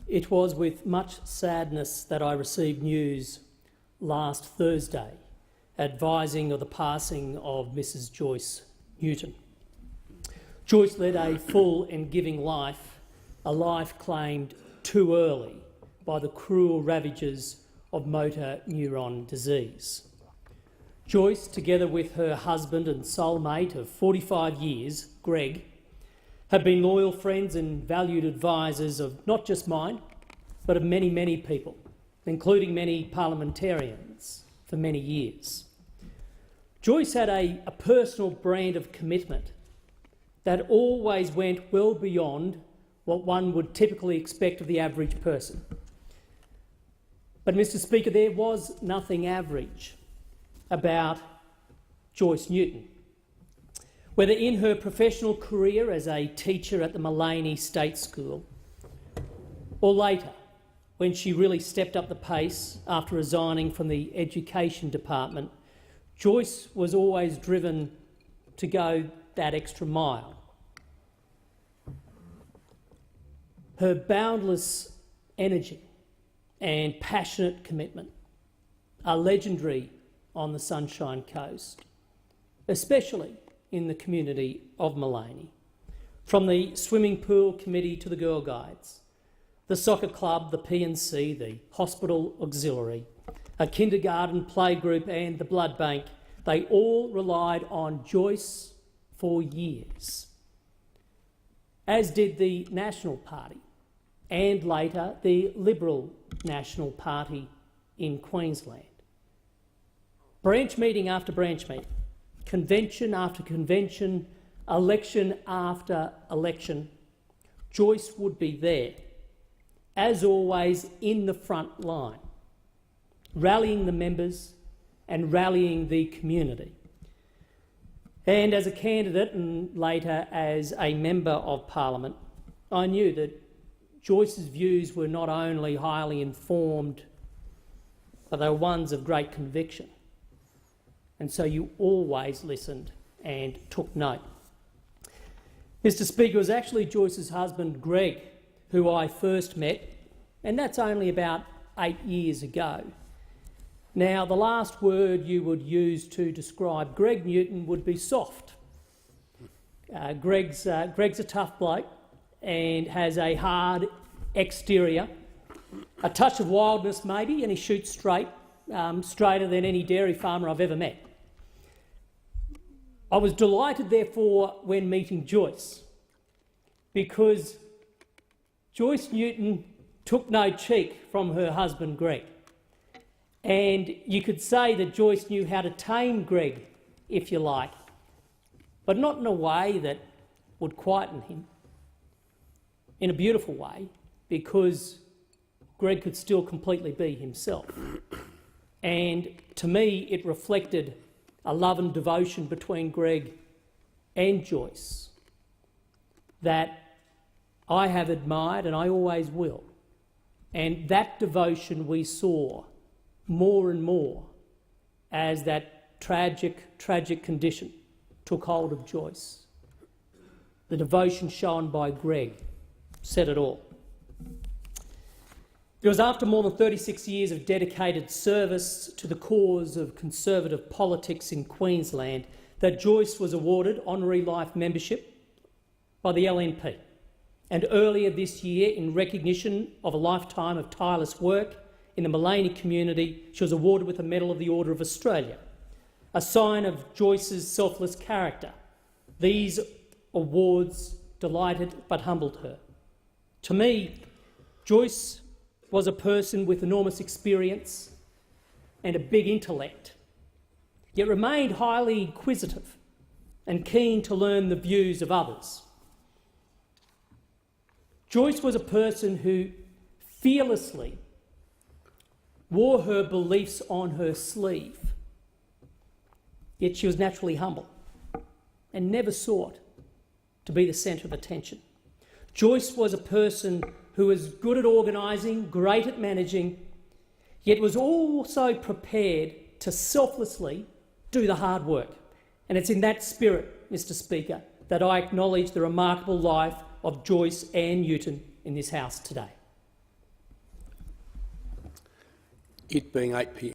It was with much sadness that I received news last Thursday advising of the passing of Mrs Joyce Newton. Joyce led a full and giving life, a life claimed too early by the cruel ravages of motor neuron disease. Joyce, together with her husband and soulmate of 45 years, Greg, have been loyal friends and valued advisors of not just mine, but of many, many people, including many parliamentarians for many years. Joyce had a personal brand of commitment that always went well beyond what one would typically expect of the average person. But, Mr Speaker, there was nothing average about Joyce Newton. Whether in her professional career as a teacher at the Maleny State School, or later, when she really stepped up the pace after resigning from the Education Department, Joyce was always driven to go that extra mile. Her boundless energy and passionate commitment are legendary on the Sunshine Coast, especially in the community of Maleny. From the swimming pool committee to the Girl Guides, the soccer club, the P&C, the hospital auxiliary, a kindergarten playgroup and the blood bank, they all relied on Joyce for years, as did the National Party and later the Liberal National Party in Queensland. Branch meeting after branch meeting, convention after convention, election after election, Joyce would be there, as always, in the front line, rallying the members and rallying the community. And as a candidate and later as a member of Parliament, I knew that Joyce's views were not only highly informed, but they were ones of great conviction. And so you always listened and took note. Mr Speaker, it was actually Joyce's husband, Greg, who I first met, and that's only about 8 years ago. Now, the last word you would use to describe Greg Newton would be soft. Greg's a tough bloke and has a hard exterior, a touch of wildness maybe, and he shoots straight, straighter than any dairy farmer I've ever met. I was delighted, therefore, when meeting Joyce, because Joyce Newton took no cheek from her husband Greg. And you could say that Joyce knew how to tame Greg, if you like, but not in a way that would quieten him, in a beautiful way, because Greg could still completely be himself. And to me, it reflected a love and devotion between Greg and Joyce that I have admired and I always will. And that devotion we saw more and more as that tragic condition took hold of Joyce. The devotion shown by Greg said it all. It was after more than 36 years of dedicated service to the cause of conservative politics in Queensland that Joyce was awarded honorary life membership by the LNP. And earlier this year, in recognition of a lifetime of tireless work in the Maleny community, she was awarded with the Medal of the Order of Australia, a sign of Joyce's selfless character. These awards delighted but humbled her. To me, Joyce was a person with enormous experience and a big intellect, yet remained highly inquisitive and keen to learn the views of others. Joyce was a person who fearlessly wore her beliefs on her sleeve, yet she was naturally humble and never sought to be the centre of attention. Joyce was a person who was good at organising, great at managing, yet was also prepared to selflessly do the hard work. And it's in that spirit, Mr Speaker, that I acknowledge the remarkable life of Joyce Ann Newton in this House today. it being 8 p.m.